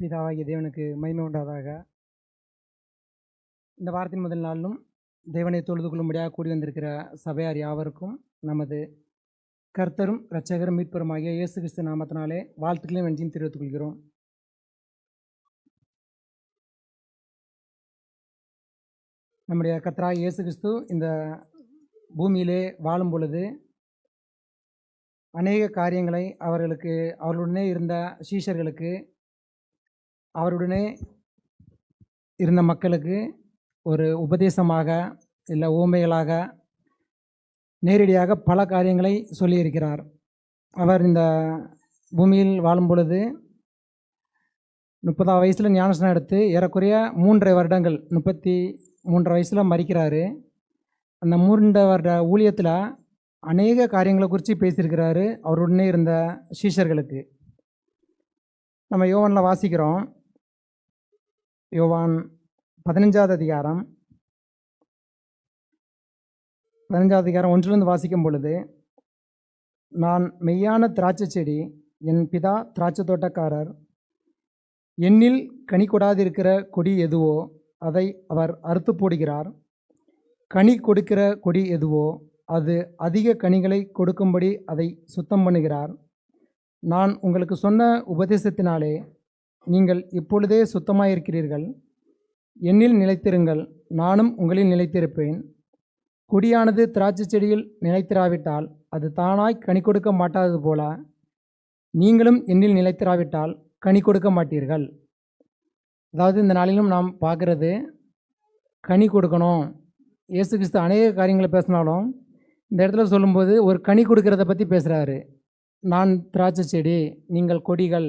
பிதாவாகிய தேவனுக்கு மகிமை உண்டாதாக. இந்த வாரத்தின் முதல் நாளிலும் தேவனை தொழுது கொள்ளும்படியாக கூடி வந்திருக்கிற சபையார் யாவருக்கும் நமது கர்த்தரும் இரட்சகரும் மீட்பருமாகிய இயேசு கிறிஸ்து நாமத்தினாலே வாழ்த்துக்களையும் நன்றியும் தெரிவித்துக் கொள்கிறோம். நம்முடைய கர்த்தராகிய இயேசு கிறிஸ்து இந்த பூமியிலே வாழும் பொழுது அநேக காரியங்களை அவர்களுடனே இருந்த சீஷர்களுக்கு, அவருடனே இருந்த மக்களுக்கு ஒரு உபதேசமாக இல்லை ஊமைகளாக நேரடியாக பல காரியங்களை சொல்லியிருக்கிறார். அவர் இந்த பூமியில் வாழும் பொழுது 30 வயசில் ஞானஸ்நானம் எடுத்து ஏறக்குறைய 3.5 வருடங்கள் 33 வயசில் மரிக்கிறாரு. அந்த 3 வருட ஊழியத்தில் அநேக காரியங்களை குறித்து பேசியிருக்கிறாரு அவருடனே இருந்த சீஷர்களுக்கு. நம்ம யோவானில் வாசிக்கிறோம். யோவான் 15வது அதிகாரம் 1 வாசிக்கும் பொழுது, நான் மெய்யான திராட்சை செடி, என் பிதா திராட்சை தோட்டக்காரர். என்னில் கனி கொடாதிருக்கிற கொடி எதுவோ அதை அவர் அறுத்து போடுகிறார். கனி கொடுக்கிற கொடி எதுவோ அது அதிக கனிகளை கொடுக்கும்படி அதை சுத்தம் பண்ணுகிறார். நான் உங்களுக்கு சொன்ன உபதேசத்தினாலே நீங்கள் இப்பொழுதே சுத்தமாயிருக்கிறீர்கள். என்னில் நிலைத்திருங்கள், நானும் உங்களில் நிலைத்திருப்பேன். கொடியானது திராட்சை செடியில் நிலைத்திராவிட்டால் அது தானாய் கனி கொடுக்க மாட்டாதது போல நீங்களும் என்னில் நிலைத்திராவிட்டால் கனி கொடுக்க மாட்டீர்கள். அதாவது இந்த நாளிலும் நாம் பார்க்குறது கனி கொடுக்கணும். இயேசு கிறிஸ்து அநேக காரியங்களை பேசினாலும் இந்த இடத்துல சொல்லும்போது ஒரு கனி கொடுக்கறத பற்றி பேசுகிறாரு. நான் திராட்சை செடி, நீங்கள் கொடிகள்.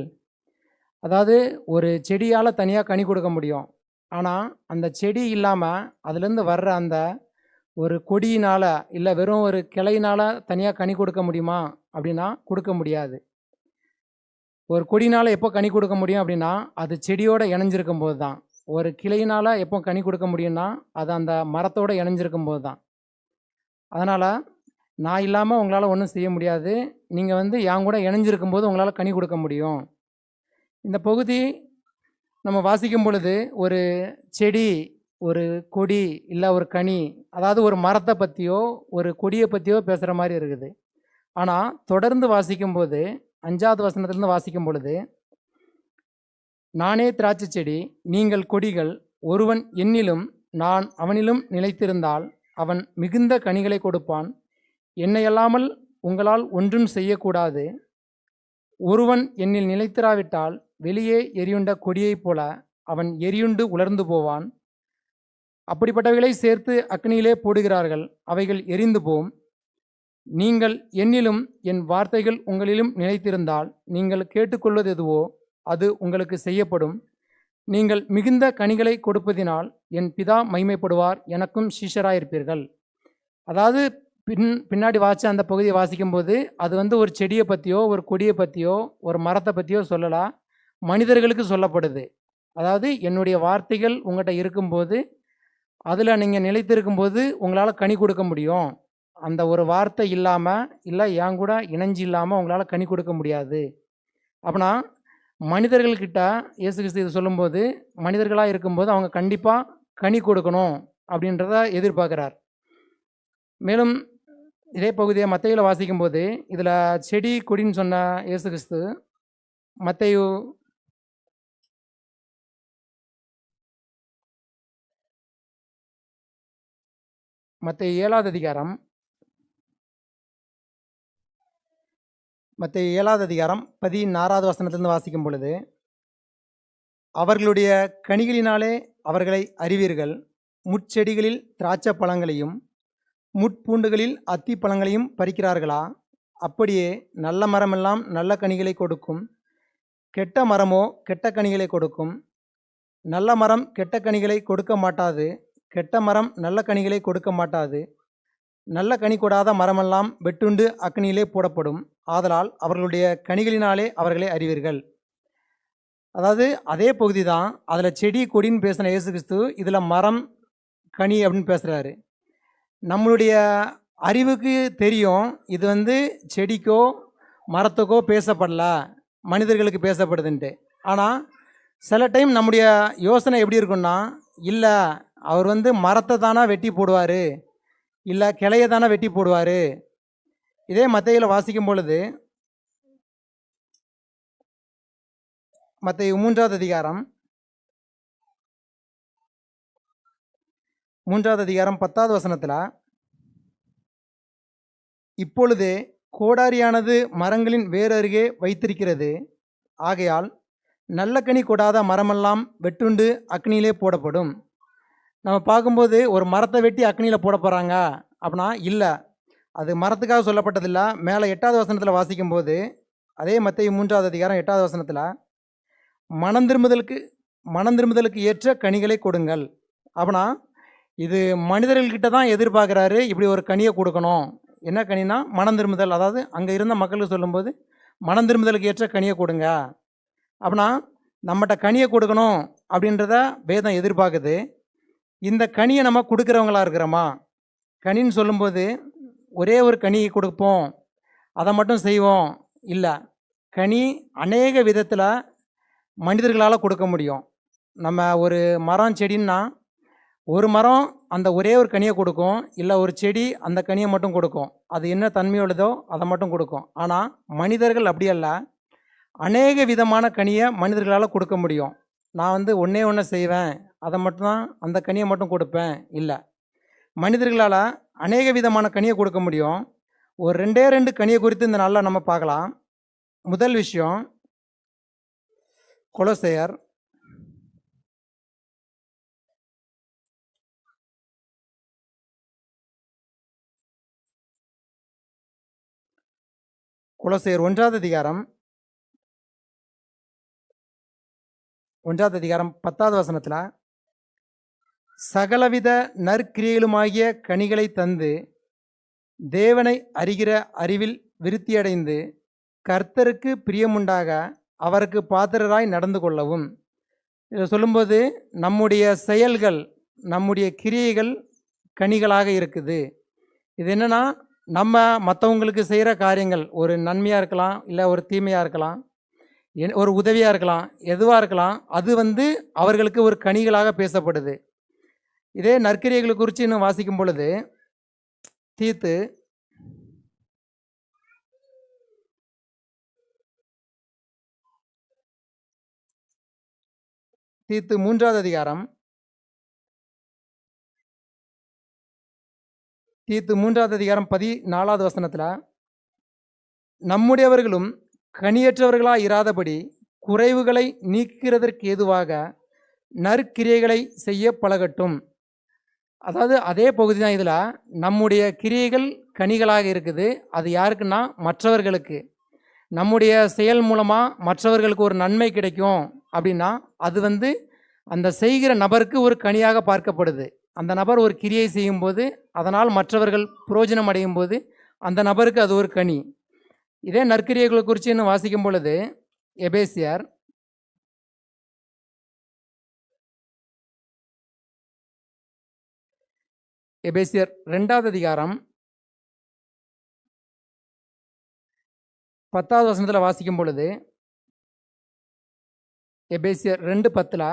அதாவது ஒரு செடியால் தனியாக கனி கொடுக்க முடியும். ஆனால் அந்த செடி இல்லாமல் அதுலேருந்து வர்ற அந்த ஒரு கொடியினால் இல்லை வெறும் ஒரு கிளையினால் தனியாக கனி கொடுக்க முடியுமா அப்படின்னா கொடுக்க முடியாது. ஒரு கொடினால் எப்போ கனி கொடுக்க முடியும் அப்படின்னா அது செடியோடு இணைஞ்சிருக்கும் போது தான். ஒரு கிளையினால் எப்போ கனி கொடுக்க முடியும்னா அது அந்த மரத்தோடு இணைஞ்சிருக்கும் போது தான். அதனால் நான் இல்லாமல் உங்களால் ஒன்றும் செய்ய முடியாது. நீங்கள் என் கூட இணைஞ்சிருக்கும் போது உங்களால் கனி கொடுக்க முடியும். இந்த பகுதி நம்ம வாசிக்கும் பொழுது ஒரு செடி, ஒரு கொடி இல்லை ஒரு கனி, அதாவது ஒரு மரத்தை பற்றியோ ஒரு கொடியை பற்றியோ பேசுகிற மாதிரி இருக்குது. ஆனால் தொடர்ந்து வாசிக்கும்போது 5வது வசனத்திலிருந்து வாசிக்கும் பொழுது, நானே திராட்சை செடி, நீங்கள் கொடிகள். ஒருவன் என்னிலும் நான் அவனிலும் நிலைத்திருந்தால் அவன் மிகுந்த கனிகளை கொடுப்பான். என்னையல்லாமல் உங்களால் ஒன்றும் செய்யக்கூடாது. ஒருவன் என்னில் நிலைத்திராவிட்டால் வெளியே எரியுண்ட கொடியைப் போல அவன் எரியுண்டு உலர்ந்து போவான். அப்படிப்பட்டவைகளை சேர்த்து அக்னியிலே போடுகிறார்கள், அவைகள் எரிந்து போம். நீங்கள் என்னிலும் என் வார்த்தைகள் உங்களிலும் நிலைத்திருந்தால் நீங்கள் கேட்டுக்கொள்வது எதுவோ அது உங்களுக்கு செய்யப்படும். நீங்கள் மிகுந்த கனிகளை கொடுப்பதினால் என் பிதா மகிமைப்படுவார், எனக்கும் சீஷராயிருப்பீர்கள். அதாவது பின்னாடி வாசித்த அந்த பகுதியை வாசிக்கும்போது அது ஒரு செடியை பற்றியோ ஒரு கொடியை பற்றியோ ஒரு மரத்தை பற்றியோ சொல்லலாம், மனிதர்களுக்கு சொல்லப்படுது. அதாவது என்னுடைய வார்த்தைகள் உங்கள்கிட்ட இருக்கும்போது, அதில் நீங்கள் நிலைத்திருக்கும்போது உங்களால் கனி கொடுக்க முடியும். அந்த ஒரு வார்த்தை இல்லாமல் இல்லை என் கூட இணைஞ்சு இல்லாமல் உங்களால் கனி கொடுக்க முடியாது. அப்படின்னா மனிதர்கள்கிட்ட இயேசு கிறிஸ்து இது சொல்லும்போது மனிதர்களாக இருக்கும்போது அவங்க கண்டிப்பாக கனி கொடுக்கணும் அப்படின்றத எதிர்பார்க்குறார். மேலும் இதே பகுதியை மத்தேயுல வாசிக்கும்போது இதில் செடி கொடின்னு சொன்ன இயேசு கிறிஸ்து மத்தேயு 7வது அதிகாரம் 16வது வசனத்திலிருந்து வாசிக்கும் பொழுது, அவர்களுடைய கனிகளினாலே அவர்களை அறிவீர்கள். முட்செடிகளில் திராட்சை பழங்களையும் முட்பூண்டுகளில் அத்தி பழங்களையும் பறிக்கிறார்களா? அப்படியே நல்ல மரமெல்லாம் நல்ல கனிகளை கொடுக்கும், கெட்ட மரமோ கெட்ட கனிகளை கொடுக்கும். நல்ல மரம் கெட்ட கனிகளை கொடுக்க மாட்டாது, கெட்ட மரம் நல்ல கனிகளை கொடுக்க மாட்டாது. நல்ல கனி கொடாத மரமெல்லாம் வெட்டுண்டு அக்னியிலே போடப்படும். ஆதலால் அவர்களுடைய கனிகளினாலே அவர்களை அறிவீர்கள். அதாவது அதே பகுதி தான். அதில் செடி கொடின்னு பேசின இயேசு கிறிஸ்து இதில் மரம் கனி அப்படின்னு பேசுகிறாரு. நம்மளுடைய அறிவுக்கு தெரியும் இது செடிக்கோ மரத்துக்கோ பேசப்படல, மனிதர்களுக்கு பேசப்படுதுன்ட்டு. ஆனால் சில டைம் நம்முடைய யோசனை எப்படி இருக்குன்னா, இல்லை அவர் மரத்தை தானே வெட்டி போடுவார், இல்லை கிளையை தானே வெட்டி போடுவார். இதே மத்தேயுல வாசிக்கும் பொழுது, மத்தேயு 3வது அதிகாரம் 10வது வசனத்தில், இப்பொழுதே கோடாரியானது மரங்களின் வேர் அருகே வைத்திருக்கிறது, ஆகையால் நல்ல கனி கொடாத மரமெல்லாம் வெட்டுண்டு அக்னியிலே போடப்படும். நம்ம பார்க்கும்போது ஒரு மரத்தை வெட்டி அக்னியில் போட போகிறாங்க அப்படின்னா இல்லை, அது மரத்துக்காக சொல்லப்பட்டதில்லை. மேலே 8வது வசனத்தில் வாசிக்கும்போது, அதே மத்தேயு 3வது அதிகாரம் 8வது வசனத்தில், மனம் திரும்புதலுக்கு ஏற்ற கனிகளை கொடுங்கள். அப்படின்னா இது மனிதர்கள்கிட்ட தான் எதிர்பார்க்குறாரு, இப்படி ஒரு கனியை கொடுக்கணும். என்ன கனினா மனம் திரும்புதல். அதாவது அங்கே இருந்த மக்களுக்கு சொல்லும்போது மனம் திரும்புதலுக்கு ஏற்ற கனியை கொடுங்க அப்படின்னா நம்மகிட்ட கனியை கொடுக்கணும் அப்படின்றத வேதம் எதிர்பார்க்குது. இந்த கனியை நம்ம கொடுக்குறவங்களா இருக்கிறோமா? கனின்னு சொல்லும்போது ஒரே ஒரு கனியை கொடுப்போம், அதை மட்டும் செய்வோம் இல்லை. கனி அநேக விதத்தில் மனிதர்களால் கொடுக்க முடியும். நம்ம ஒரு மரம் செடின்னா ஒரு மரம் அந்த ஒரே ஒரு கனியை கொடுக்கும், இல்லை ஒரு செடி அந்த கனியை மட்டும் கொடுக்கும். அது என்ன தன்மையுள்ளதோ அதை மட்டும் கொடுக்கும். ஆனால் மனிதர்கள் அப்படி அல்ல, அநேக விதமான கனியை மனிதர்களால் கொடுக்க முடியும். நான் ஒன்றே ஒன்று செய்வேன், அதை மட்டும்தான் அந்த கனியை மட்டும் கொடுப்பேன் இல்லை. மனிதர்களால் அநேக விதமான கனியை கொடுக்க முடியும். ஒரு 2 கனியை குறித்து இந்த நாளில் நம்ம பார்க்கலாம். முதல் விஷயம், கொலோசையர் கொலோசையர் 1வது அதிகாரம் 10வது வசனத்தில், சகலவித நற்கிரியைகளுமாகிய கனிகளை தந்து தேவனை அறிகிற அறிவில் விருத்தியடைந்து கர்த்தருக்கு பிரியமுண்டாக அவருக்கு பாத்திரராய் நடந்து கொள்ளவும். இதை சொல்லும்போது நம்முடைய செயல்கள், நம்முடைய கிரியைகள் கனிகளாக இருக்குது. இது என்னென்னா, நம்ம மற்றவங்களுக்கு செய்கிற காரியங்கள் ஒரு நன்மையாக இருக்கலாம், இல்லை ஒரு தீமையாக இருக்கலாம், ஒரு உதவியாக இருக்கலாம், எதுவாக இருக்கலாம், அது அவர்களுக்கு ஒரு கனிகளாக பேசப்படுது. இதே நற்கிரியைகளை குறித்து இன்னும் வாசிக்கும் பொழுது, தீத்து 3வது அதிகாரம் 14வது வசனத்தில், நம்முடையவர்களும் கனியற்றவர்களாக இராதபடி குறைவுகளை நீக்கிறதற்கு ஏதுவாக நற்கிரியைகளை செய்ய பழகட்டும். அதாவது அதே பகுதி தான். இதில் நம்முடைய கிரியைகள் கனிகளாக இருக்குது. அது யாருக்குன்னா மற்றவர்களுக்கு. நம்முடைய செயல் மூலமாக மற்றவர்களுக்கு ஒரு நன்மை கிடைக்கும் அப்படின்னா அது அந்த செய்கிற நபருக்கு ஒரு கனியாக பார்க்கப்படுது. அந்த நபர் ஒரு கிரியை செய்யும்போது அதனால் மற்றவர்கள் புரோஜனம் அடையும் போது அந்த நபருக்கு அது ஒரு கனி. இதே நற்கிரியைகளை குறித்து இன்னும் வாசிக்கும் பொழுது, எபேசியர் 2வது அதிகாரம் 10வது வசனத்தில் வாசிக்கும் பொழுது, எபேசியர் 2:10,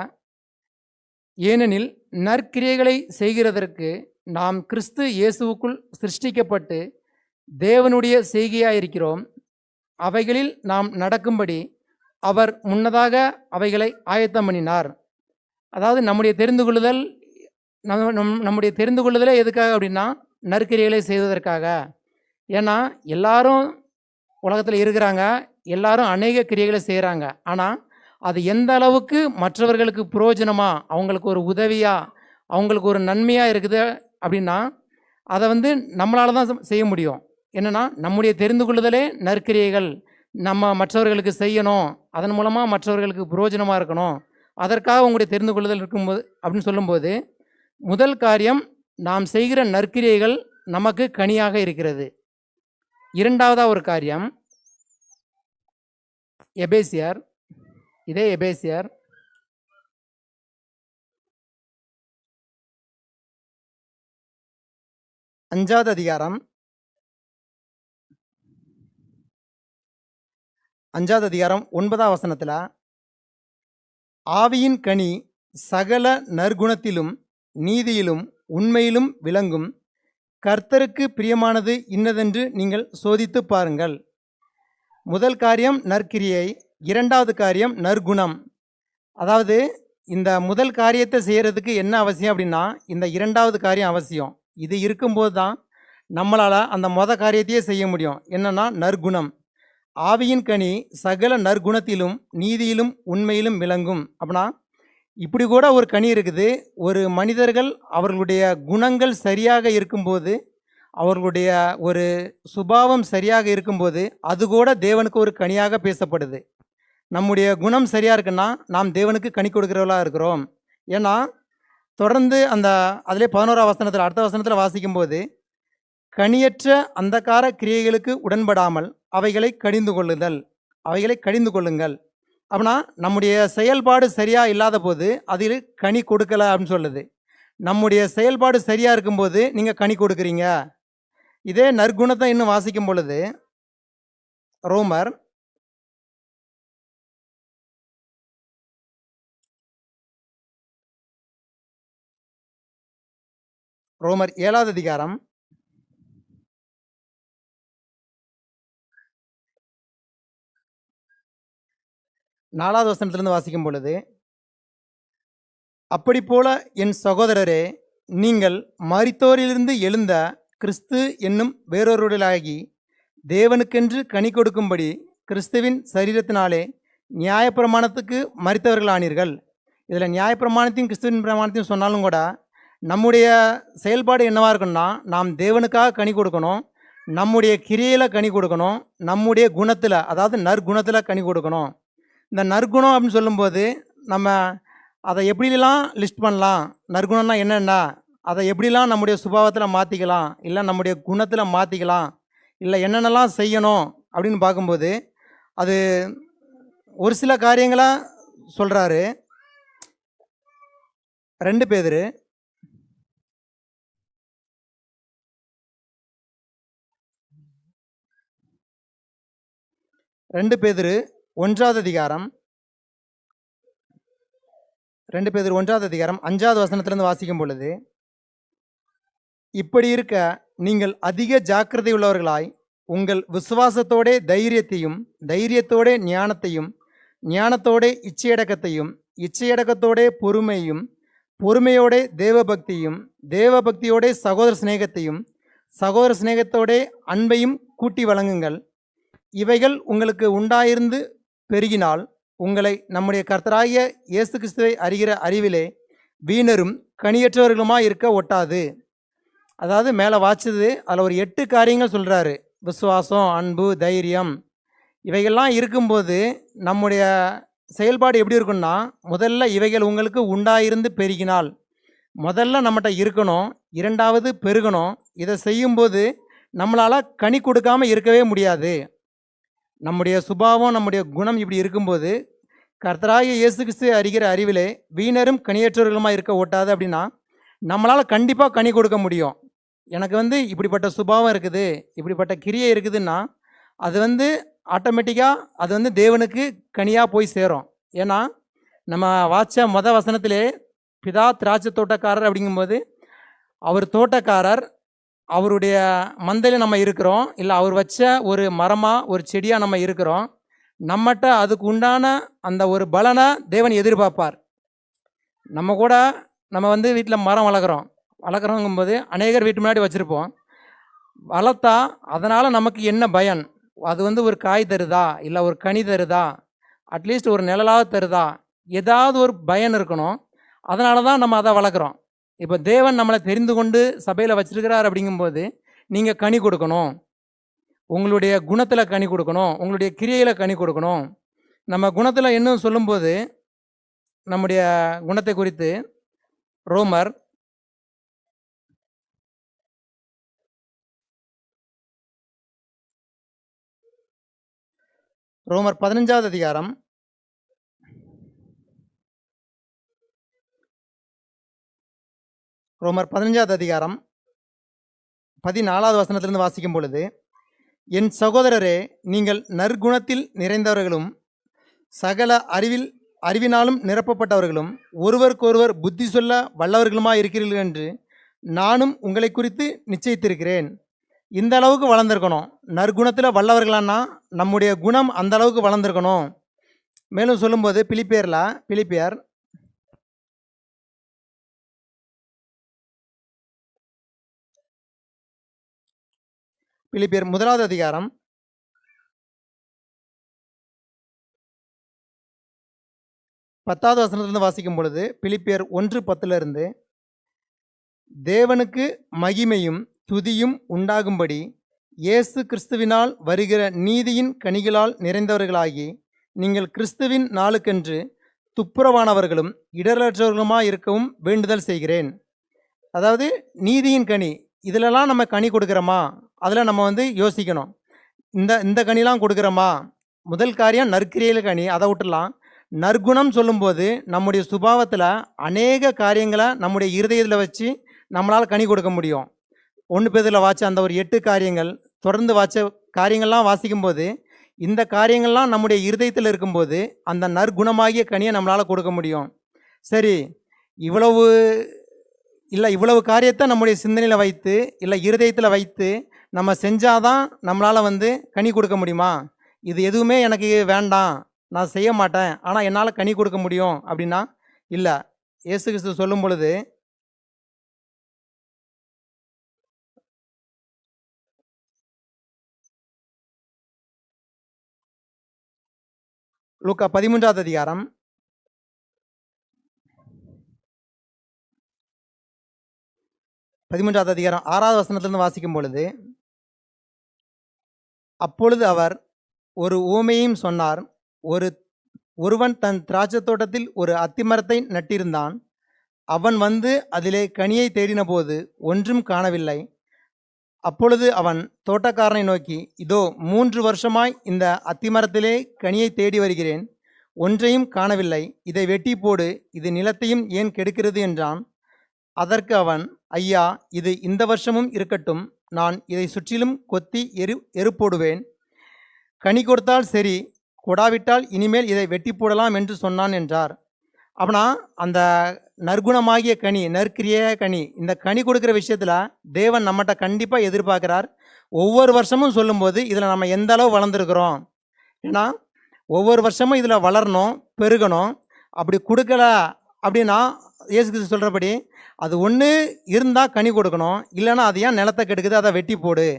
ஏனெனில் நற்கிரியைகளை செய்கிறதற்கு நாம் கிறிஸ்து இயேசுவுக்குள் சிருஷ்டிக்கப்பட்டு தேவனுடைய செய்கையாயிருக்கிறோம், அவைகளில் நாம் நடக்கும்படி அவர் முன்னதாக அவைகளை ஆயத்தம் பண்ணினார். அதாவது நம்முடைய தெரிந்து கொள்ளுதலே எதுக்காக அப்படின்னா நற்கிரியைகளை செய்வதற்காக. ஏன்னா எல்லாரும் உலகத்தில் இருக்கிறாங்க, எல்லாரும் அநேக கிரியைகளை செய்கிறாங்க. ஆனால் அது எந்த அளவுக்கு மற்றவர்களுக்கு புரோஜனமாக, அவங்களுக்கு ஒரு உதவியாக, அவங்களுக்கு ஒரு நன்மையாக இருக்குது அப்படின்னா அதை நம்மளால் தான் செய்ய முடியும். என்னென்னா நம்முடைய தெரிந்து கொள்ளுதலே நற்கிரியைகள் நம்ம மற்றவர்களுக்கு செய்யணும், அதன் மூலமாக மற்றவர்களுக்கு புரோஜனமாக இருக்கணும், அதற்காக உங்களுடைய தெரிந்து கொள்ளுதல் இருக்கும்போது அப்படின்னு சொல்லும்போது, முதல் காரியம் நாம் செய்கிற நற்கிரியைகள் நமக்கு கனியாக இருக்கிறது. இரண்டாவதாக ஒரு காரியம், எபேசியர் 5வது அதிகாரம் 9வது வசனத்தில், ஆவியின் கனி சகல நற்குணத்திலும் நீதியிலும் உண்மையிலும் விளங்கும். கர்த்தருக்கு பிரியமானது இன்னதென்று நீங்கள் சோதித்து பாருங்கள். முதல் காரியம் நற்கிரியை, இரண்டாவது காரியம் நற்குணம். அதாவது இந்த முதல் காரியத்தை செய்கிறதுக்கு என்ன அவசியம் அப்படின்னா, இந்த இரண்டாவது காரியம் அவசியம். இது இருக்கும்போது தான் நம்மளால் அந்த காரியத்தையே செய்ய முடியும். என்னன்னா நற்குணம். ஆவியின் கனி சகல நற்குணத்திலும் நீதியிலும் உண்மையிலும் விளங்கும். அப்படின்னா இப்படி கூட ஒரு கனி இருக்குது. ஒரு மனிதர்கள் அவர்களுடைய குணங்கள் சரியாக இருக்கும்போது, அவர்களுடைய ஒரு சுபாவம் சரியாக இருக்கும்போது, அது கூட தேவனுக்கு ஒரு கனியாக பேசப்படுது. நம்முடைய குணம் சரியாக இருக்குன்னா நாம் தேவனுக்கு கனி கொடுக்குறவர்களாக இருக்கிறோம். ஏன்னா தொடர்ந்து அந்த அதிலே 11ஆம் வசனத்தில் அடுத்த வசனத்தில் வாசிக்கும்போது, கனியற்ற அந்தகார கிரியைகளுக்கு உடன்படாமல் அவைகளை கடிந்து கொள்ளுங்கள். அப்படின்னா நம்முடைய செயல்பாடு சரியாக இல்லாத போது அதில் கனி கொடுக்கலை அப்படின்னு சொல்லுது. நம்முடைய செயல்பாடு சரியாக இருக்கும்போது நீங்கள் கனி கொடுக்குறீங்க. இதே நற்குணத்தை இன்னும் வாசிக்கும் பொழுது ரோமர் 7வது அதிகாரம் 4வது வசனத்திலிருந்து வாசிக்கும் பொழுது, அப்படி போல என் சகோதரரே, நீங்கள் மரித்தோரிலிருந்து எழுந்த கிறிஸ்து என்னும் வேறொருவர்களாகி தேவனுக்கென்று கனி கொடுக்கும்படி கிறிஸ்துவின் சரீரத்தினாலே நியாயப்பிரமாணத்துக்கு மரித்தவர்களானீர்கள். இதில் நியாயப்பிரமாணத்தையும் கிறிஸ்துவின் பிரமாணத்தையும் சொன்னாலும் கூட நம்முடைய செயல்பாடு என்னவாக இருக்குன்னா, நாம் தேவனுக்காக கனி கொடுக்கணும், நம்முடைய கிரியையில் கனி கொடுக்கணும், நம்முடைய குணத்தில் அதாவது நற்குணத்தில் கனி கொடுக்கணும். இந்த நற்குணம் அப்படின்னு சொல்லும்போது நம்ம அதை எப்படிலாம் லிஸ்ட் பண்ணலாம், நற்குணம்னா என்னென்ன, அதை எப்படிலாம் நம்முடைய சுபாவத்தில் மாற்றிக்கலாம், இல்லை நம்முடைய குணத்தில் மாற்றிக்கலாம், இல்லை என்னென்னலாம் செய்யணும் அப்படின்னு பார்க்கும்போது அது ஒரு சில காரியங்களை சொல்கிறாரு. 2 பேதுரு 1வது அதிகாரம் 5வது வசனத்திலிருந்து வாசிக்கும் பொழுது, இப்படி இருக்க நீங்கள் அதிக ஜாக்கிரதை உள்ளவர்களாய் உங்கள் விசுவாசத்தோடே தைரியத்தையும், தைரியத்தோடே ஞானத்தையும், ஞானத்தோடே இச்சையடக்கத்தையும், இச்சையடக்கத்தோடே பொறுமையும், பொறுமையோடே தேவபக்தியும், தேவபக்தியோடே சகோதர சிநேகத்தையும், சகோதர சிநேகத்தோடே அன்பையும் கூட்டி வழங்குங்கள். இவைகள் உங்களுக்கு உண்டாயிருந்து பெருகினால் உங்களை நம்முடைய கர்த்தராகிய இயேசு கிறிஸ்துவை அறிகிற அறிவிலே வீணரும் கனியற்றவர்களுமாய் இருக்க ஒட்டாது. அதாவது மேலே வாச்சது அதில் ஒரு 8 காரியங்கள் சொல்கிறாரு. விசுவாசம், அன்பு, தைரியம், இவைகள்லாம் இருக்கும்போது நம்முடைய செயல்பாடு எப்படி இருக்குன்னா, முதல்ல இவைகள் உங்களுக்கு உண்டாயிருந்து பெருகினால், முதல்ல நம்மகிட்ட இருக்கணும், 2வது பெருகணும். இதை செய்யும்போது நம்மளால் கனி கொடுக்காமல் இருக்கவே முடியாது. நம்முடைய சுபாவம், நம்முடைய குணம் இப்படி இருக்கும்போது கர்த்தராகிய இயேசு கிறிஸ்து அறிகிற அறிவிலே வீணரும் கனியற்றவர்களுமாக இருக்க ஒட்டாது. அப்படின்னா நம்மளால் கண்டிப்பாக கனி கொடுக்க முடியும். எனக்கு இப்படிப்பட்ட சுபாவம் இருக்குது, இப்படிப்பட்ட கிரியை இருக்குதுன்னா அது ஆட்டோமேட்டிக்காக அது தேவனுக்கு கனியாக போய் சேரும். ஏன்னா நம்ம வாச்ச வசனத்திலே பிதா திராட்சை தோட்டக்காரர் அப்படிங்கும்போது அவர் தோட்டக்காரர், அவருடைய மந்தையில் நம்ம இருக்கிறோம், இல்லை அவர் வச்ச ஒரு மரமாக ஒரு செடியாக நம்ம இருக்கிறோம். நம்மகிட்ட அதுக்கு உண்டான அந்த ஒரு பலனை தேவன் எதிர்பார்ப்பார். நம்ம வீட்டில் மரம் வளர்க்குறோங்கும்போது அநேகர் வீட்டு முன்னாடி வச்சுருப்போம். வளர்த்தா அதனால் நமக்கு என்ன பயன்? அது ஒரு காய் தருதா, இல்லை ஒரு கனி தருதா, அட்லீஸ்ட் ஒரு நிழலாக தருதா, ஏதாவது ஒரு பயன் இருக்கணும். அதனால தான் நம்ம அதை வளர்க்குறோம். இப்போ தேவன் நம்மளை தெரிந்து கொண்டு சபையில் வச்சிருக்கிறார் அப்படிங்கும்போது நீங்கள் கனி கொடுக்கணும், உங்களுடைய குணத்தில் கனி கொடுக்கணும், உங்களுடைய கிரியையில் கனி கொடுக்கணும். நம்ம குணத்தில் இன்னும் சொல்லும்போது நம்முடைய குணத்தை குறித்து ரோமர் 15வது அதிகாரம் 14வது வசனத்திலிருந்து வாசிக்கும் பொழுது, என் சகோதரரே, நீங்கள் நற்குணத்தில் நிறைந்தவர்களும் சகல அறிவில் அறிவினாலும் நிரப்பப்பட்டவர்களும் ஒருவருக்கொருவர் புத்தி சொல்ல வல்லவர்களுமா இருக்கிறீர்கள் என்று நானும் உங்களை குறித்து நிச்சயித்திருக்கிறேன். இந்த அளவுக்கு வளர்ந்துருக்கணும். நற்குணத்தில் வல்லவர்களானா நம்முடைய குணம் அந்த அளவுக்கு வளர்ந்துருக்கணும். மேலும் சொல்லும்போது பிலிப்பியர் முதலாவது அதிகாரம் 10வது வசனத்திலிருந்து வாசிக்கும் பொழுது, பிலிப்பியர் 1:10 தேவனுக்கு மகிமையும் துதியும் உண்டாகும்படி இயேசு கிறிஸ்துவினால் வருகிற நீதியின் கனிகளால் நிறைந்தவர்களாகி நீங்கள் கிறிஸ்துவின் நாளுக்கென்று துப்புரவானவர்களும் இடரற்றவர்களுமாய் இருக்கவும் வேண்டுதல் செய்கிறேன். அதாவது நீதியின் கனி, இதிலெல்லாம் நம்ம கனி கொடுக்குறோமா? அதில் நம்ம யோசிக்கணும். இந்த கனிலாம் கொடுக்குறோமா? முதல் காரியம் நற்கிரியல் கனி, அதை விட்டுலாம். நற்குணம் சொல்லும்போது நம்முடைய சுபாவத்தில் அநேக காரியங்களை நம்முடைய இருதயத்தில் வச்சு நம்மளால் கனி கொடுக்க முடியும். 1 பேதுருவில் வாச்ச அந்த ஒரு 8 காரியங்கள், தொடர்ந்து வாச்ச காரியங்கள்லாம் வாசிக்கும்போது இந்த காரியங்கள்லாம் நம்முடைய இருதயத்தில் இருக்கும்போது அந்த நற்குணமாகிய கனியை நம்மளால் கொடுக்க முடியும். சரி, இவ்வளவு காரியத்தை நம்முடைய சிந்தனையில் வைத்து இல்லை இருதயத்தில் வைத்து நம்ம செஞ்சாதான் நம்மளால் கனி கொடுக்க முடியுமா? இது எதுவுமே எனக்கு வேண்டாம், நான் செய்ய மாட்டேன், ஆனால் என்னால் கனி கொடுக்க முடியும் அப்படின்னா இல்லை. இயேசு கிறிஸ்து சொல்லும் பொழுது லூக்கா 13வது அதிகாரம் 6வது வசனத்திலிருந்து வாசிக்கும் பொழுது, அப்பொழுது அவர் ஒரு உவமையையும் சொன்னார். ஒருவன் தன் திராட்சை தோட்டத்தில் ஒரு அத்திமரத்தை நட்டிருந்தான். அவன் அதிலே கனியை தேடின போது ஒன்றும் காணவில்லை. அப்பொழுது அவன் தோட்டக்காரனை நோக்கி, இதோ 3 வருஷமாய் இந்த அத்திமரத்திலே கனியை தேடி வருகிறேன், ஒன்றையும் காணவில்லை. இதை வெட்டி போடு, இது நிலத்தையும் ஏன் கெடுக்கிறது என்றான். அதற்கு அவன், ஐயா, இது இந்த வருஷமும் இருக்கட்டும், நான் இதை சுற்றிலும் கொத்தி எரு போடுவேன். கனி கொடுத்தால் சரி, கொடாவிட்டால் இனிமேல் இதை வெட்டி போடலாம் என்று சொன்னான் என்றார். அப்படின்னா அந்த நற்குணமாகிய கனி, நற்கிரிய கனி, இந்த கனி கொடுக்குற விஷயத்தில் தேவன் நம்மகிட்ட கண்டிப்பாக எதிர்பார்க்குறார். ஒவ்வொரு வருஷமும் சொல்லும்போது இதில் நம்ம எந்த அளவு வளர்ந்துருக்குறோம், ஏன்னா ஒவ்வொரு வருஷமும் இதில் வளரணும், பெருகணும். அப்படி கொடுக்கல அப்படின்னா இயேசு கிறிஸ்து சொல்கிறபடி அது ஒன்று இருந்தால் கனி கொடுக்கணும், இல்லைன்னா அது ஏன் நிலத்தை கெடுக்குது, அதை வெட்டி போடு.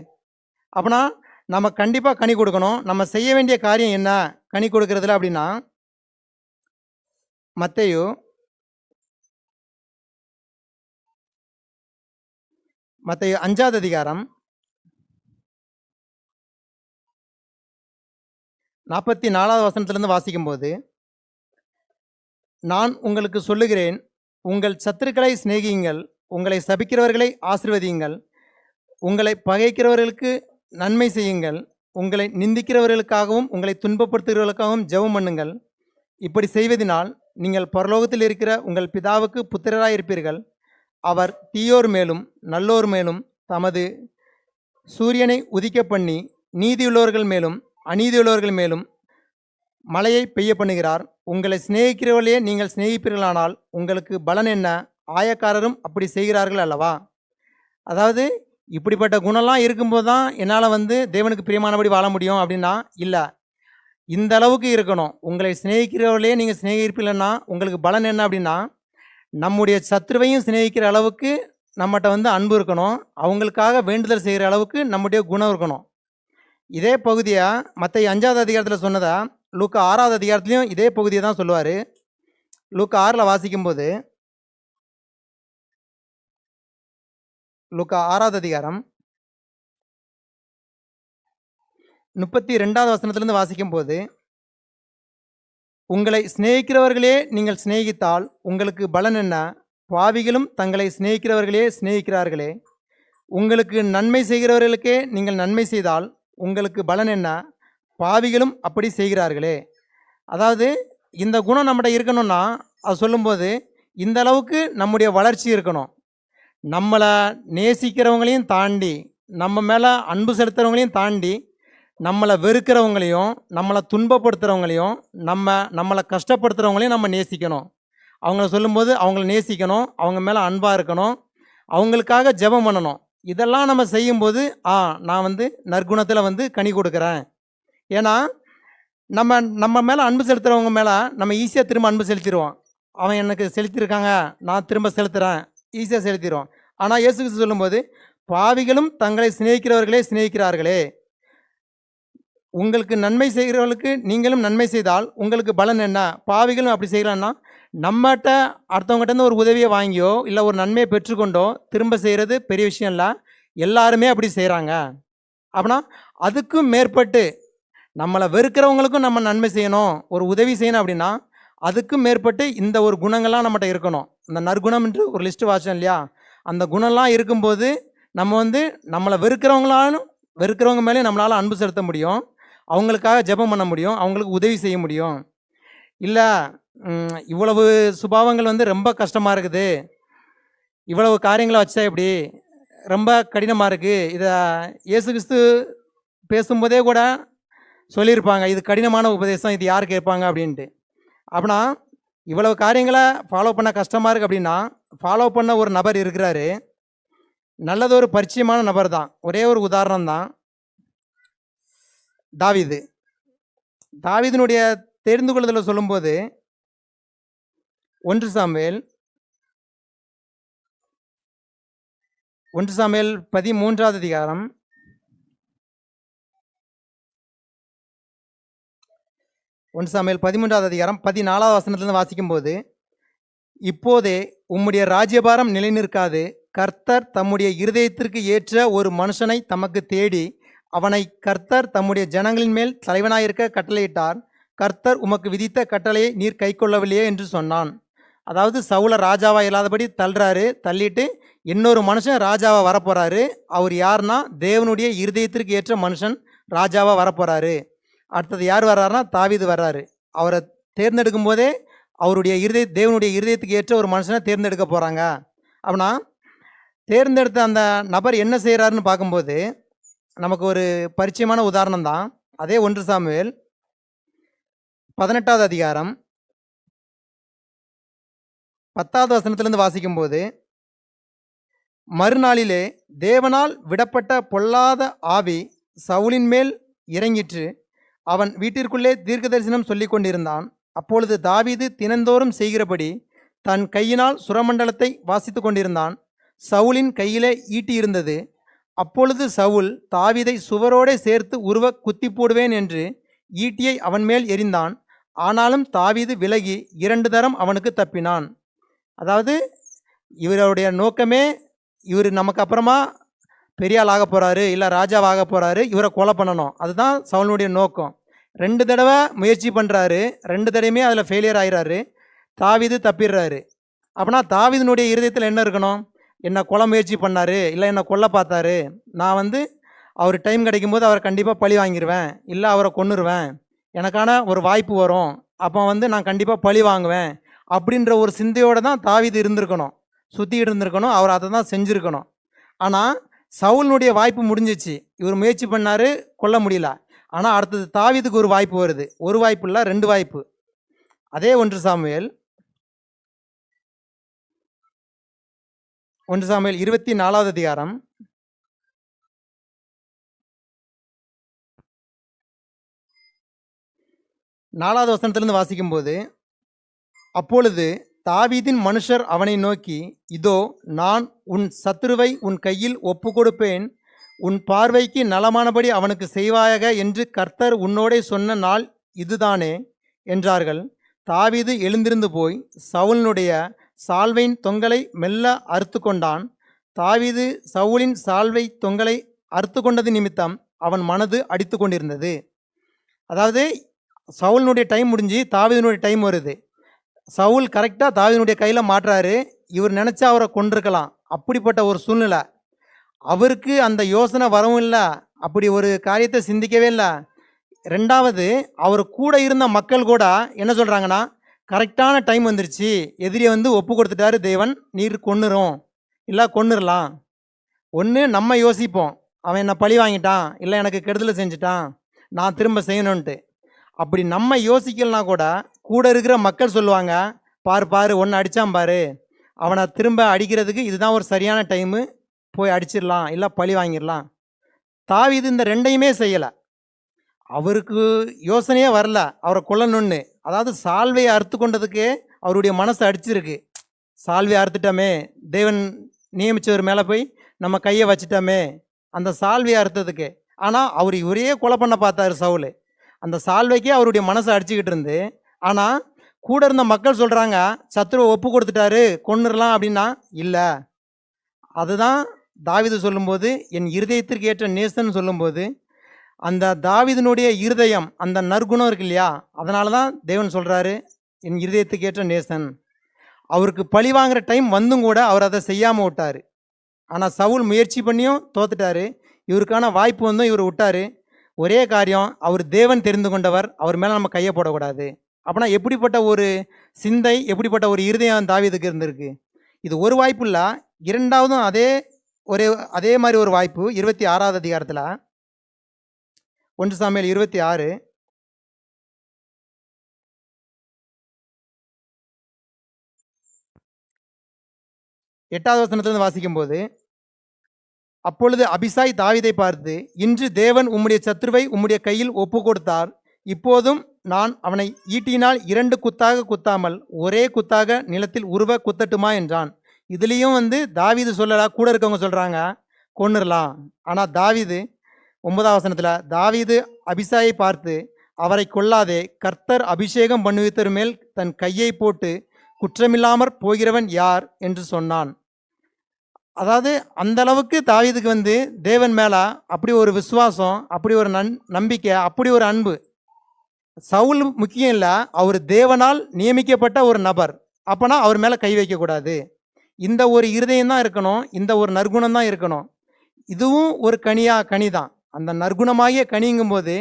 அப்படின்னா நம்ம கண்டிப்பாக கனி கொடுக்கணும். நம்ம செய்ய வேண்டிய காரியம் என்ன கனி கொடுக்கறதுல அப்படின்னா, மத்தேயு 5வது அதிகாரம் 44வது வசனத்திலிருந்து வாசிக்கும்போது, நான் உங்களுக்கு சொல்லுகிறேன், உங்கள் சத்துருக்களை சிநேகியுங்கள், உங்களை சபிக்கிறவர்களை ஆசீர்வதியுங்கள், உங்களை பகைக்கிறவர்களுக்கு நன்மை செய்யுங்கள், உங்களை நிந்திக்கிறவர்களுக்காகவும் உங்களை துன்பப்படுத்துகிறவர்களுக்காகவும் ஜெபம் பண்ணுங்கள். இப்படி செய்வதனால் நீங்கள் பரலோகத்தில் இருக்கிற உங்கள் பிதாவுக்கு புத்திரராயிருப்பீர்கள். அவர் தீயோர் மேலும் நல்லோர் மேலும் தமது சூரியனை உதிக்க பண்ணி நீதியுள்ளவர்கள் மேலும் அநீதியுள்ளவர்கள் மேலும் மழையை பெய்ய பண்ணுகிறார். உங்களை சிநேகிக்கிறவர்களே நீங்கள் சிநேகிப்பீர்களானால் உங்களுக்கு பலன் என்ன? ஆயக்காரரும் அப்படி செய்கிறார்கள் அல்லவா? அதாவது இப்படிப்பட்ட குணம்லாம் இருக்கும்போது தான் என்னால் தேவனுக்கு பிரியமானபடி வாழ முடியும் அப்படின்னா இல்லை. இந்த அளவுக்கு இருக்கணும். உங்களை சிநேகிக்கிறவர்களே நீங்கள் சிநேகிப்பீர்கள்னா உங்களுக்கு பலன் என்ன அப்படின்னா, நம்முடைய சத்துருவையும் சிநேகிக்கிற அளவுக்கு நம்மகிட்ட அன்பு இருக்கணும். அவங்களுக்காக வேண்டுதல் செய்கிற அளவுக்கு நம்முடைய குணம் இருக்கணும். இதே பகுதியாக மத்தேயு 5வது அதிகாரத்தில் சொன்னதா லூக்கா 6வது அதிகாரத்துலையும் இதே பகுதியை தான் சொல்லுவார். லூக்கா 6ல் வாசிக்கும்போது, லூக்கா 6வது அதிகாரம் 32வது வசனத்திலிருந்து வாசிக்கும்போது, உங்களை சிநேகிக்கிறவர்களே நீங்கள் சிநேகித்தால் உங்களுக்கு பலன் என்ன? பாவிகளும் தங்களை சிநேகிக்கிறவர்களே சிநேகிக்கிறார்களே. உங்களுக்கு நன்மை செய்கிறவர்களுக்கே நீங்கள் நன்மை செய்தால் உங்களுக்கு பலன் என்ன? பாவிகளும் அப்படி செய்கிறார்களே. அதாவது இந்த குணம் நம்மகிட்ட இருக்கணும்னா அது சொல்லும்போது இந்த அளவுக்கு நம்முடைய வளர்ச்சி இருக்கணும். நம்மளை நேசிக்கிறவங்களையும் தாண்டி, நம்ம மேலே அன்பு செலுத்துகிறவங்களையும் தாண்டி, நம்மளை வெறுக்கிறவங்களையும் நம்மளை துன்பப்படுத்துகிறவங்களையும் நம்மளை கஷ்டப்படுத்துகிறவங்களையும் நம்ம நேசிக்கணும். அவங்கள சொல்லும்போது அவங்கள நேசிக்கணும், அவங்க மேலே அன்பாக இருக்கணும், அவங்களுக்காக ஜெபம் பண்ணணும். இதெல்லாம் நம்ம செய்யும்போது நான் வந்து நற்குணத்தில் வந்து கனி கொடுக்குறேன். ஏன்னா நம்ம நம்ம மேலே அன்பு செலுத்துகிறவங்க மேலே நம்ம ஈஸியாக திரும்ப அன்பு செலுத்திடுவோம். அவன் எனக்கு செலுத்தியிருக்காங்க, நான் திரும்ப செலுத்துகிறேன், ஈஸியாக செலுத்திடுவோம். ஆனால் இயேசு கிறிஸ்து சொல்லும்போது, பாவிகளும் தங்களை சிநேகிக்கிறவர்களே சிநேகிக்கிறார்களே, உங்களுக்கு நன்மை செய்கிறவர்களுக்கு நீங்களும் நன்மை செய்தால் உங்களுக்கு பலன் என்ன? பாவிகளும் அப்படி செய்யலான்னா, நம்மகிட்ட அடுத்தவங்ககிட்ட ஒரு உதவியை வாங்கியோ இல்லை ஒரு நன்மையை பெற்றுக்கொண்டோ திரும்ப செய்கிறது பெரிய விஷயம் இல்லை. எல்லாருமே அப்படி செய்கிறாங்க. அப்படின்னா அதுக்கும் மேற்பட்டு நம்மளை வெறுக்கிறவங்களுக்கும் நம்ம நன்மை செய்யணும், ஒரு உதவி செய்யணும். அப்படின்னா அதுக்கும் மேற்பட்டு இந்த ஒரு குணங்கள்லாம் நம்மகிட்ட இருக்கணும். இந்த நற்குணம் என்று ஒரு லிஸ்ட்டு வாச்சோம் இல்லையா? அந்த குணம்லாம் இருக்கும்போது நம்ம வந்து நம்மளை வெறுக்கிறவங்க மேலே நம்மளால் அன்பு செலுத்த முடியும், அவங்களுக்காக ஜெபம் பண்ண முடியும், அவங்களுக்கு உதவி செய்ய முடியும். இல்லை இவ்வளவு சுபாவங்கள் வந்து ரொம்ப கஷ்டமாக இருக்குது, இவ்வளவு காரியங்களை வச்சா இப்படி ரொம்ப கடினமாக இருக்குது, இதை இயேசு கிறிஸ்து பேசும்போதே கூட சொல்லியிருப்பாங்க, இது கடினமான உபதேசம், இது யார் கேட்பாங்க அப்படின்ட்டு. அப்படின்னா இவ்வளவு காரியங்களை ஃபாலோ பண்ண கஷ்டமாக இருக்குது அப்படின்னா ஃபாலோ பண்ண ஒரு நபர் இருக்கிறாரு, நல்லதொரு பரிச்சயமான நபர் தான். ஒரே ஒரு உதாரணம் தான், தாவீது. தாவீதினுடைய தெரிந்து கொள்ளுதலை சொல்லும்போது 1 சாமுவேல் 13வது அதிகாரம் 14வது வசனத்திலிருந்து வாசிக்கும்போது, இப்போதே உம்முடைய ராஜ்யபாரம் நிலைநிற்காது, கர்த்தர் தம்முடைய இருதயத்திற்கு ஏற்ற ஒரு மனுஷனை தமக்கு தேடி அவனை கர்த்தர் தம்முடைய ஜனங்களின் மேல் தலைவனாயிருக்க கட்டளையிட்டார். கர்த்தர் உமக்கு விதித்த கட்டளையை நீர் கை கொள்ளவில்லையே என்று சொன்னான். அதாவது சவுலை ராஜாவா இல்லாதபடி தள்ளிட்டு இன்னொரு மனுஷன் ராஜாவா வரப்போறாரு. அவர் யாருன்னா தேவனுடைய இருதயத்திற்கு ஏற்ற மனுஷன் ராஜாவா வரப்போறாரு. அடுத்தது யார் வர்றாருன்னா தாவீது வர்றாரு. அவரை தேர்ந்தெடுக்கும் போதே தேவனுடைய இருதயத்துக்கு ஏற்ற ஒரு மனுஷனை தேர்ந்தெடுக்க போகிறாங்க. அப்படின்னா தேர்ந்தெடுத்த அந்த நபர் என்ன செய்கிறாருன்னு பார்க்கும்போது நமக்கு ஒரு பரிச்சயமான உதாரணம் தான். அதே 1 சாமுவேல் 18வது அதிகாரம் 10வது வசனத்திலிருந்து வாசிக்கும்போது, மறுநாளிலே தேவனால் விடப்பட்ட பொல்லாத ஆவி சவுலின் மேல் இறங்கிற்று. அவன் வீட்டிற்குள்ளே தீர்க்கதரிசனம் சொல்லி கொண்டிருந்தான். அப்பொழுது தாவீது தினந்தோறும் செய்கிறபடி தன் கையினால் சுரமண்டலத்தை வாசித்து கொண்டிருந்தான். சவுலின் கையிலே ஈட்டி இருந்தது. அப்பொழுது சவுல் தாவீதை சுவரோடே சேர்த்து உருவ குத்தி போடுவேன் என்று ஈட்டியை அவன் மேல் எறிந்தான். ஆனாலும் தாவீது விலகி 2 தரம் அவனுக்கு தப்பினான். அதாவது இவருடைய நோக்கமே, இவர் நமக்கு அப்புறமா பெரிய ஆள் ஆக போகிறாரு, இல்லை ராஜாவாக போகிறாரு, இவரை கொலை பண்ணணும், அதுதான் சவுலுடைய நோக்கம். 2 தடவை முயற்சி பண்ணுறாரு, 2 தடவையுமே அதில் ஃபெயிலியர் ஆகிறாரு. தாவீது தப்பிடுறாரு. அப்படின்னா தாவீதினுடைய இருதயத்தில் என்ன இருக்கணும்? என்னை கொலை முயற்சி பண்ணார், இல்லை என்னை கொல்ல பார்த்தாரு, நான் வந்து அவர் டைம் கிடைக்கும்போது அவரை கண்டிப்பாக பழி வாங்கிடுவேன், இல்லை அவரை கொன்னுருவேன், எனக்கான ஒரு வாய்ப்பு வரும், அப்போ வந்து நான் கண்டிப்பாக பழி வாங்குவேன் அப்படின்ற ஒரு சிந்தையோடு தான் தாவீது இருந்திருக்கணும், சுற்றிக்கிட்டு இருந்திருக்கணும், அவர் அதை தான் செஞ்சுருக்கணும். ஆனால் சவுலினுடைய வாய்ப்பு முடிஞ்சிச்சு. இவர் முயற்சி பண்ணார், கொல்ல முடியல. ஆனால் அடுத்தது தாவீதுக்கு ஒரு வாய்ப்பு வருது. ஒரு வாய்ப்பு இல்லை, 2 வாய்ப்பு. அதே 1 சாமுவேல் 24வது அதிகாரம் 4வது வசனத்திலிருந்து வாசிக்கும்போது, அப்பொழுது தாவீதின் மனுஷர் அவனை நோக்கி, இதோ நான் உன் சத்துருவை உன் கையில் ஒப்பு கொடுப்பேன், உன் பார்வைக்கு நலமானபடி அவனுக்கு செய்வாயாக என்று கர்த்தர் உன்னோடே சொன்ன நாள் இதுதானே என்றார்கள். தாவீது எழுந்திருந்து போய் சவுலினுடைய சால்வையின் தொங்கலை மெல்ல அறுத்து கொண்டான். தாவீது சவுலின் சால்வை தொங்கலை அறுத்து கொண்டது நிமித்தம் அவன் மனது அடித்து கொண்டிருந்தது. அதாவது சவுலினுடைய டைம் முடிஞ்சு தாவீதினுடைய டைம் வருது. சவுல் கரெக்டாக தாவீதினுடைய கையில் மாட்டுறாரு. இவர் நினச்சா அவரை கொண்டிருக்கலாம், அப்படிப்பட்ட ஒரு சூழ்நிலை. அவருக்கு அந்த யோசனை வரவும் இல்லை, அப்படி ஒரு காரியத்தை சிந்திக்கவே இல்லை. 2வது அவர் கூட இருந்த மக்கள் கூட என்ன சொல்கிறாங்கன்னா, கரெக்டான டைம் வந்துருச்சு, எதிரியை வந்து ஒப்பு கொடுத்துட்டாரு தேவன், நீர் கொன்னுரும், இல்லை கொன்னுடலாம். ஒன்று நம்ம யோசிப்போம், அவன் என்னை பழி வாங்கிட்டான், இல்லை எனக்கு கெடுதலை செஞ்சுட்டான், நான் திரும்ப செய்யணுன்ட்டு. அப்படி நம்ம யோசிக்கலனா கூட கூட இருக்கிற மக்கள் சொல்லுவாங்க, பாரு பாரு ஒன்று அடித்தான் பாரு, அவனை திரும்ப அடிக்கிறதுக்கு இதுதான் ஒரு சரியான டைமு, போய் அடிச்சிடலாம், இல்லை பழி வாங்கிடலாம். தாவீது இந்த ரெண்டையுமே செய்யலை. அவருக்கு யோசனையே வரல அவரை கொல்லணும்னு. அதாவது சால்வையை அறுத்து கொண்டதுக்கு அவருடைய மனசு அடிச்சிருக்கு. சால்வையை அறுத்துட்டோமே, தேவன் நியமித்தவர் மேலே போய் நம்ம கையை வச்சிட்டோமே, அந்த சால்வையை அறுத்ததுக்கு. ஆனால் அவர் இவரையே கொலை பண்ண பார்த்தாரு சவுல். அந்த சால்வைக்கே அவருடைய மனசை அடிச்சுக்கிட்டு இருந்து, ஆனால் கூட இருந்த மக்கள் சொல்கிறாங்க, சத்துருவை ஒப்பு கொடுத்துட்டாரு, கொன்னுடலாம் அப்படின்னா. இல்லை, அதுதான் தாவீது சொல்லும்போது என் இருதயத்திற்கு ஏற்ற நேசன் சொல்லும்போது, அந்த தாவீதினுடைய இருதயம், அந்த நற்குணம் இருக்கு இல்லையா, அதனால தான் தேவன் சொல்கிறாரு என் இருதயத்துக்கு ஏற்ற நேசன். அவருக்கு பழி வாங்குற டைம் வந்தும் கூட அவர் அதை செய்யாமல் விட்டார். ஆனால் சவுல் முயற்சி பண்ணியும் தோத்துட்டாரு. இவருக்கான வாய்ப்பு வந்தும் இவர் விட்டார். ஒரே காரியம், அவர் தேவன் தெரிந்து கொண்டவர், அவர் மேலே நம்ம கையை போடக்கூடாது. அப்படின்னா எப்படிப்பட்ட ஒரு சிந்தை, எப்படிப்பட்ட ஒரு இருதயம் தாவீதுக்கு இருந்திருக்கு. இது ஒரு வாய்ப்பு இல்லை, இரண்டாவதும் அதே மாதிரி ஒரு வாய்ப்பு 26வது அதிகாரத்தில் 1 சாமுவேல் 26 8வது வசனத்திலிருந்து வாசிக்கும்போது, அப்பொழுது அபிசாய் தாவீதை பார்த்து, இன்று தேவன் உம்முடைய சத்துருவை உம்முடைய கையில் ஒப்பு கொடுத்தார், இப்போதும் நான் அவனை ஈட்டினால் 2 குத்தாக குத்தாமல் ஒரே குத்தாக நிலத்தில் உருவ குத்தட்டுமா என்றான். இதுலேயும் தாவீது சொல்லலா, கூட இருக்கவங்க சொல்கிறாங்க கொன்னுடலாம். ஆனால் தாவீது 9வது வசனத்தில், தாவீது அபிசாயை பார்த்து, அவரை கொல்லாதே, கர்த்தர் அபிஷேகம் பண்ணுவித்தர் மேல் தன் கையை போட்டு குற்றமில்லாமற் போகிறவன் யார் என்று சொன்னான். அதாவது அந்த அளவுக்கு தாவீதுக்கு தேவன் மேலே அப்படி ஒரு விசுவாசம், அப்படி ஒரு நம்பிக்கை, அப்படி ஒரு அன்பு. சவுல் முக்கியம் இல்லை, அவர் தேவனால் நியமிக்கப்பட்ட ஒரு நபர். அப்போனா அவர் மேலே கை வைக்கக்கூடாது. இந்த ஒரு இருதயம் தான் இருக்கணும், இந்த ஒரு நற்குணம் தான் இருக்கணும். இதுவும் ஒரு கனி தான். அந்த நற்குணமாகிய கனிங்கும்போது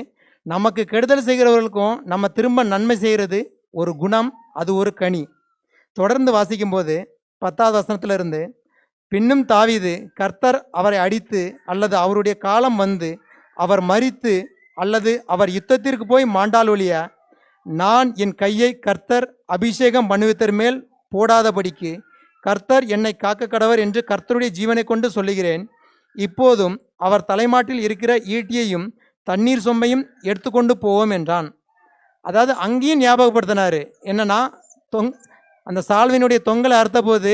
நமக்கு கெடுதல் செய்கிறவர்களுக்கும் நம்ம திரும்ப நன்மை செய்கிறது ஒரு குணம், அது ஒரு கனி. தொடர்ந்து வாசிக்கும்போது 10வது வசனத்திலிருந்து, பின்னும் தாவீது கர்த்தர் அவரை அடித்து அல்லது அவருடைய காலம் அவர் மரித்து அல்லது அவர் யுத்தத்திற்கு போய் மாண்டால் ஒழிய, நான் என் கையை கர்த்தர் அபிஷேகம் பண்ணுவித்தர் மேல் போடாதபடிக்கு கர்த்தர் என்னை காக்க கடவர் என்று கர்த்தருடைய ஜீவனை கொண்டு சொல்லுகிறேன். இப்போதும் அவர் தலைமாட்டில் இருக்கிற ஈட்டியையும் தண்ணீர் சொம்பையும் எடுத்துக்கொண்டு போவோம் என்றான். அதாவது அங்கேயும் ஞாபகப்படுத்தினார். என்னன்னா, அந்த சால்வினுடைய தொங்கலை அறுத்த போது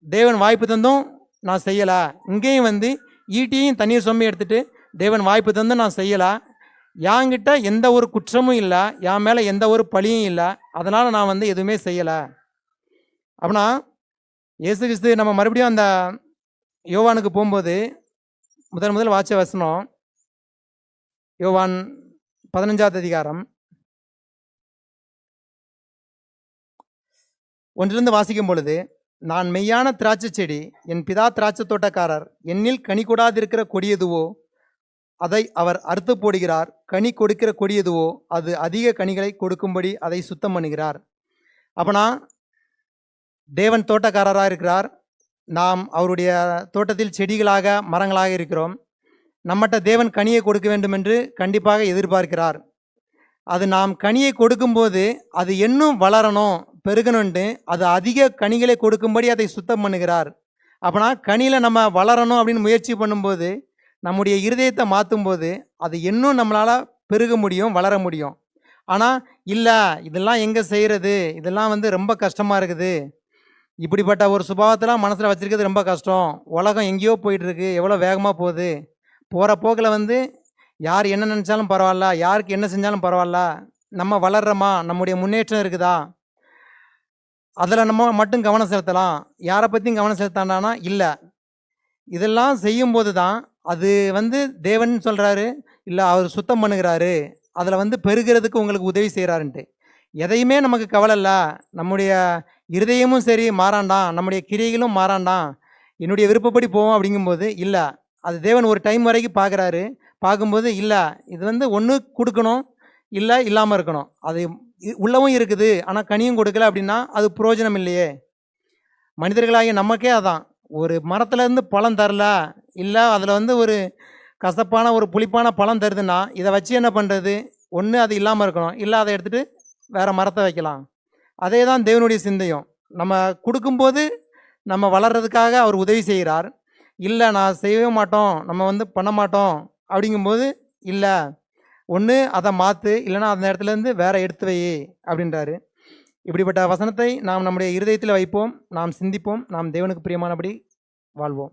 தேவன் வாய்ப்பு தந்தும் நான் செய்யலை. இங்கேயும் ஈட்டியையும் தண்ணீர் சொம்பையும் எடுத்துகிட்டு தேவன் வாய்ப்பு தந்தும் நான் செய்யலை. என்கிட்ட எந்த ஒரு குற்றமும் இல்லை, என் மேலே எந்த ஒரு பழியும் இல்லை, அதனால் நான் எதுவுமே செய்யலை. அப்படின்னா இயேசு கிறிஸ்து நம்ம மறுபடியும் அந்த யோவானுக்கு போகும்போது முதல் வாட்ச வசனம், யோவான் 15வது அதிகாரம் 1 வாசிக்கும் பொழுது, நான் மெய்யான திராட்சை செடி, என் பிதா திராட்சை தோட்டக்காரர், என்னில் கனி கொடாதிருக்கிற கொடியதுவோ அதை அவர் அறுத்து போடுகிறார், கனி கொடுக்கிற கொடியதுவோ அது அதிக கனிகளை கொடுக்கும்படி அதை சுத்தம் பண்ணுகிறார். அப்போனா தேவன் தோட்டக்காரராக இருக்கிறார், நாம் அவருடைய தோட்டத்தில் செடிகளாக மரங்களாக இருக்கிறோம். நம்மகிட்ட தேவன் கனியை கொடுக்க வேண்டும் என்று கண்டிப்பாக எதிர்பார்க்கிறார். அது நாம் கனியை கொடுக்கும்போது அது இன்னும் வளரணும், பெருகணுன்ட்டு அது அதிக கனிகளை கொடுக்கும்படி அதை சுத்தம் பண்ணுகிறார். அப்போனா கனியில் நம்ம வளரணும் அப்படின்னு முயற்சி பண்ணும்போது, நம்முடைய இருதயத்தை மாற்றும்போது அது இன்னும் நம்மளால் பெருக முடியும், வளர முடியும். ஆனால் இல்லை, இதெல்லாம் எங்கே செய்கிறது, இதெல்லாம் ரொம்ப கஷ்டமாக இருக்குது, இப்படிப்பட்ட ஒரு சுபாவத்தெல்லாம் மனசில் வச்சுருக்கிறது ரொம்ப கஷ்டம், உலகம் எங்கேயோ போயிட்டுருக்கு, எவ்வளோ வேகமாக போகுது, போகிற போக்கில் யார் என்ன நினச்சாலும் பரவாயில்ல, யாருக்கு என்ன செஞ்சாலும் பரவாயில்ல, நம்ம வளர்கிறோமா, நம்முடைய முன்னேற்றம் இருக்குதா, அதில் நம்ம மட்டும் கவனம் செலுத்தலாம், யாரை பற்றியும் கவனம் செலுத்தானா இல்லை. இதெல்லாம் செய்யும்போது தான் அது தேவன் சொல்கிறாரு, இல்லை அவர் சுத்தம் பண்ணுகிறாரு, அதில் பெருகிறதுக்கு உங்களுக்கு உதவி செய்கிறாருன்ட்டு. எதையுமே நமக்கு கவலை இல்லை, நம்முடைய இருதயமும் சரி மாறாண்டாம், நம்முடைய கிரியைகளும் மாறாண்டாம், என்னுடைய விருப்பப்படி போவோம் அப்படிங்கும்போது இல்லை, அது தேவன் ஒரு டைம் வரைக்கும் பார்க்குறாரு. பார்க்கும்போது இல்லை, இது ஒன்று கொடுக்கணும், இல்லை இல்லாமல் இருக்கணும். அது உள்ளவும் இருக்குது, ஆனால் கனியும் கொடுக்கல அப்படின்னா அது பிரயோஜனம் இல்லையே. மனிதர்களாகிய நமக்கே அதான், ஒரு மரத்துலேருந்து பழம் தரல, இல்லை அதில் ஒரு கசப்பான ஒரு புளிப்பான பழம் தருதுன்னா இதை வச்சு என்ன பண்ணுறது? ஒன்று அது இல்லாமல் இருக்கணும், இல்லை அதை எடுத்துகிட்டு வேறு மரத்தை வைக்கலாம். அதே தான் தேவனுடைய சிந்தையும். நம்ம கொடுக்கும்போது நம்ம வளர்கிறதுக்காக அவர் உதவி செய்கிறார். இல்லை நான் செய்யவே மாட்டோம், நம்ம பண்ண மாட்டோம் அப்படிங்கும்போது, இல்லை ஒன்று அதை மாற்று, இல்லைனா அந்த இடத்துலேருந்து வேற எடுத்து வை அப்படின்றாரு. இப்படிப்பட்ட வசனத்தை நாம் நம்முடைய இருதயத்தில் வைப்போம், நாம் சிந்திப்போம், நாம் தேவனுக்கு பிரியமானபடி வாழ்வோம்.